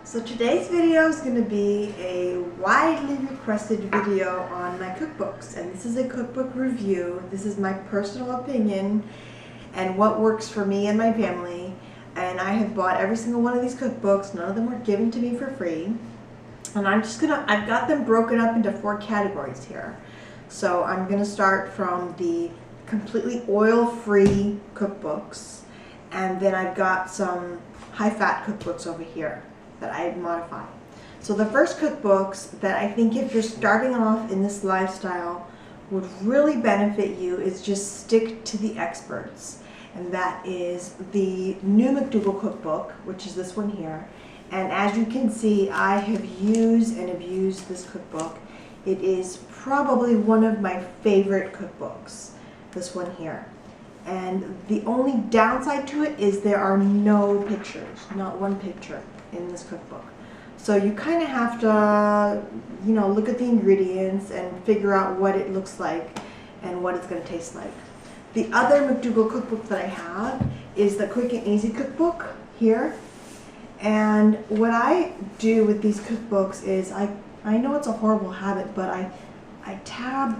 So today's video is going to be a widely requested video on my cookbooks, and this is a cookbook review. This is my personal opinion and what works for me and my family, and I have bought every single one of these cookbooks. None of them were given to me for free, and I've got them broken up into 4 categories here. So I'm going to start from the completely oil-free cookbooks, and then I've got some high-fat cookbooks over here that I modify. So the first cookbooks that I think if you're starting off in this lifestyle would really benefit you is just stick to the experts. And that is the new Mcdougal Cookbook, which is this one here. And as you can see, I have used and abused this cookbook. It is probably one of my favorite cookbooks, this one here. And the only downside to it is there are no pictures, not one picture in this cookbook. So you kind of have to, look at the ingredients and figure out what it looks like and what it's going to taste like. The other Mcdougal cookbook that I have is the Quick and Easy cookbook here. And what I do with these cookbooks is I know it's a horrible habit, but I tab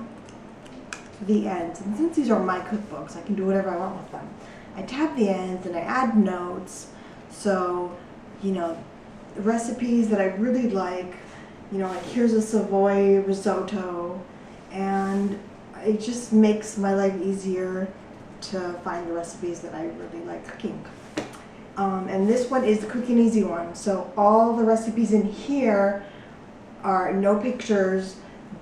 the ends. And since these are my cookbooks, I can do whatever I want with them. I tab the ends and I add notes. So recipes that I really like, like here's a Savoy risotto, and it just makes my life easier to find the recipes that I really like cooking. And this one is the Quick and Easy one. So all the recipes in here are no pictures,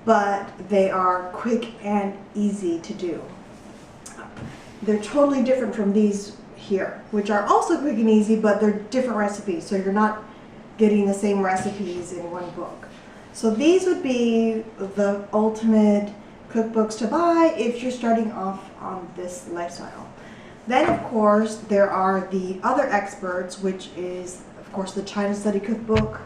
but they are quick and easy to do. They're totally different from these here, which are also quick and easy, but they're different recipes, so you're not getting the same recipes in one book. So these would be the ultimate cookbooks to buy if you're starting off on this lifestyle. Then of course there are the other experts, which is of course the China Study Cookbook,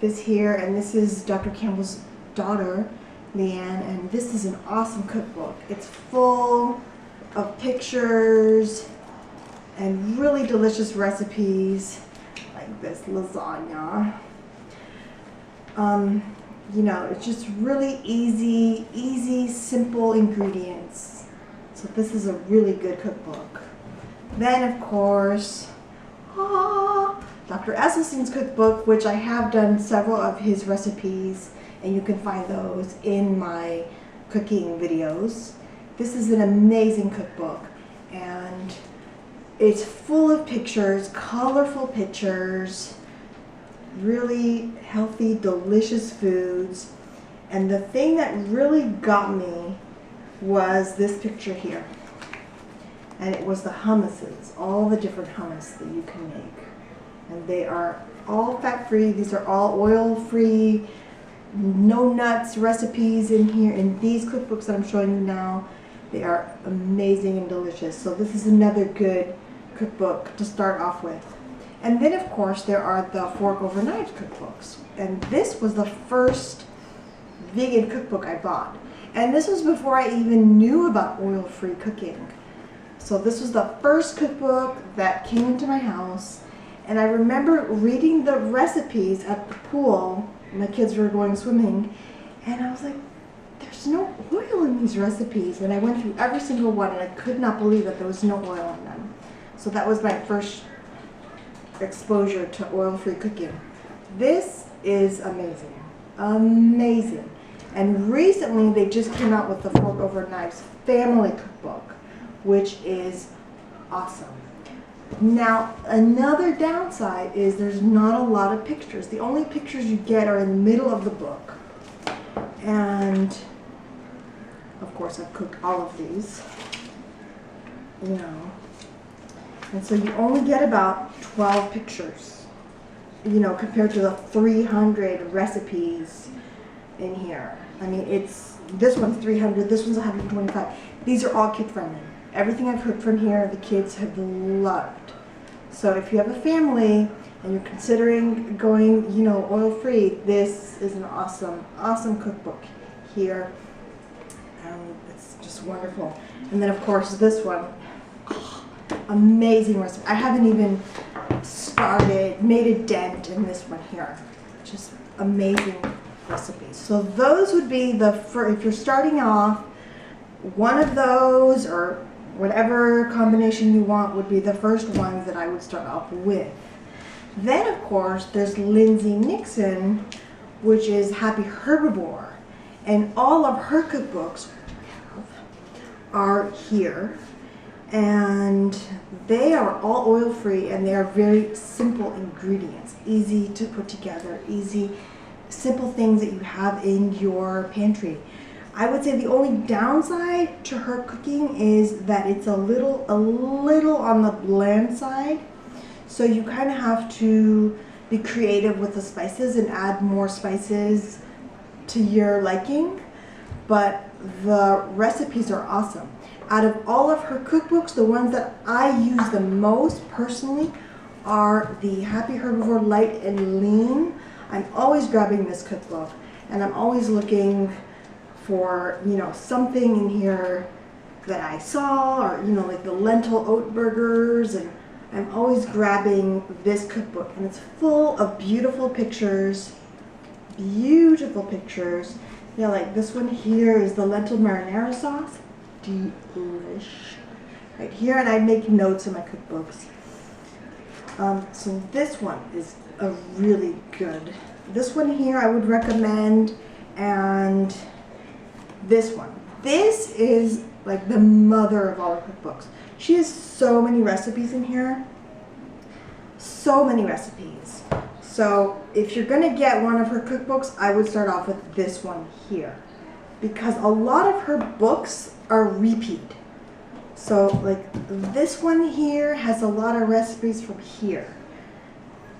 this here, and this is Dr. Campbell's daughter, Leanne, and this is an awesome cookbook. It's full of pictures and really delicious recipes, like this lasagna. It's just really easy, simple ingredients. So this is a really good cookbook. Then of course, Dr. Esselstyn's cookbook, which I have done several of his recipes, and you can find those in my cooking videos. This is an amazing cookbook, and it's full of pictures, colorful pictures, really healthy, delicious foods. And the thing that really got me was this picture here. And it was the hummuses, all the different hummus that you can make. And they are all fat-free. These are all oil-free, no nuts recipes in here. In these cookbooks that I'm showing you now, they are amazing and delicious. So this is another good cookbook to start off with. And then of course there are the Fork Over Knives cookbooks, and this was the first vegan cookbook I bought, and this was before I even knew about oil-free cooking. So this was the first cookbook that came into my house, and I remember reading the recipes at the pool. My kids were going swimming, and I was like, there's no oil in these recipes, and I went through every single one and I could not believe that there was no oil in them. So that was my first exposure to oil-free cooking. This is amazing, amazing. And recently they just came out with the Fork Over Knives Family Cookbook, which is awesome. Now another downside is there's not a lot of pictures. The only pictures you get are in the middle of the book. And of course I've cooked all of these, and so you only get about 12 pictures, compared to the 300 recipes in here. I mean, this one's 300, this one's 125. These are all kid friendly. Everything I've cooked from here, the kids have loved. So if you have a family and you're considering going, oil-free, this is an awesome cookbook here. It's just wonderful. And then of course this one, amazing recipe. I haven't even started, made a dent in this one here. Just amazing recipes. So those would be if you're starting off, one of those or whatever combination you want would be the first ones that I would start off with. Then of course there's Lindsay Nixon, which is Happy Herbivore, and all of her cookbooks are here, and they are all oil-free, and they are very simple ingredients, easy to put together, simple things that you have in your pantry. I would say the only downside to her cooking is that it's a little on the bland side. So you kind of have to be creative with the spices and add more spices to your liking. But the recipes are awesome. Out of all of her cookbooks, the ones that I use the most personally are the Happy Herbivore Light and Lean. I'm always grabbing this cookbook, and I'm always looking for, something in here that I saw, or, like the lentil oat burgers, and I'm always grabbing this cookbook, and it's full of beautiful pictures, like this one here is the lentil marinara sauce, delish, right here, and I make notes in my cookbooks. So this one is a really good, this one here I would recommend, and this one. This is like the mother of all her cookbooks. She has so many recipes in here. So many recipes. So if you're gonna get one of her cookbooks, I would start off with this one here, because a lot of her books are repeat. So like this one here has a lot of recipes from here.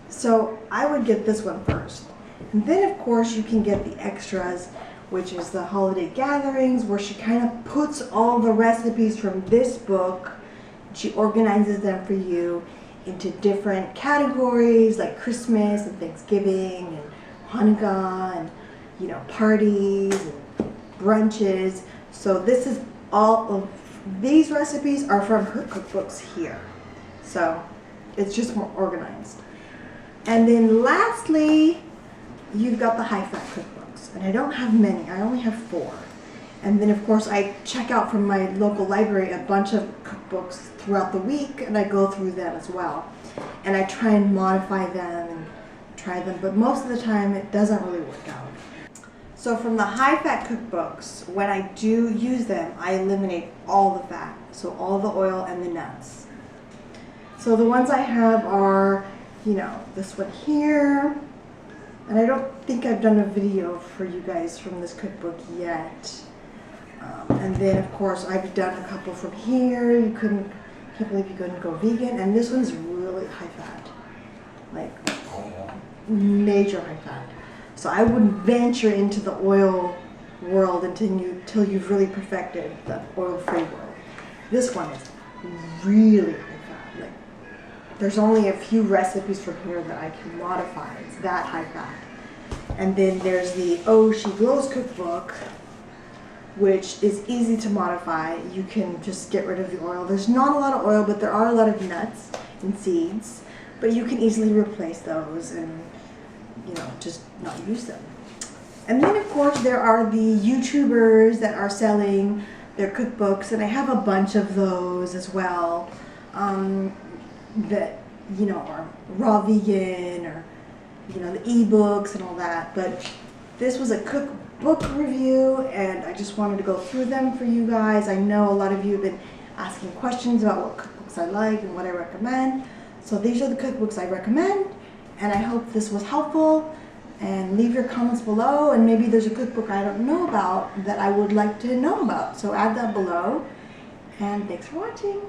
So I would get this one first. And then of course you can get the extras, which is the holiday gatherings, where she kind of puts all the recipes from this book, she organizes them for you into different categories like Christmas and Thanksgiving and Hanukkah and parties and brunches. So this is all of these recipes are from her cookbooks here. So it's just more organized. And then lastly, you've got the high-fat cookbooks, and I don't have many, I only have 4. And then of course I check out from my local library a bunch of cookbooks throughout the week, and I go through them as well. And I try and modify them and try them, but most of the time it doesn't really work out. So from the high-fat cookbooks, when I do use them, I eliminate all the fat, so all the oil and the nuts. So the ones I have are, this one here, and I don't think I've done a video for you guys from this cookbook yet. And then of course I've done a couple from here. Can't believe you couldn't go vegan. And this one's really high fat, like major high fat. So I wouldn't venture into the oil world until you've really perfected the oil-free world. This one is really high fat. Like there's only a few recipes from here that I can modify. It's that high fat. And then there's the Oh She Glows cookbook, which is easy to modify. You can just get rid of the oil. There's not a lot of oil, but there are a lot of nuts and seeds. But you can easily replace those and, just not use them. And then of course there are the YouTubers that are selling their cookbooks, and I have a bunch of those as well, that, are raw vegan, or, the ebooks and all that. But this was a cookbook review, and I just wanted to go through them for you guys. I know a lot of you have been asking questions about what cookbooks I like and what I recommend. So these are the cookbooks I recommend, and I hope this was helpful. And leave your comments below, and maybe there's a cookbook I don't know about that I would like to know about. So add that below, and thanks for watching.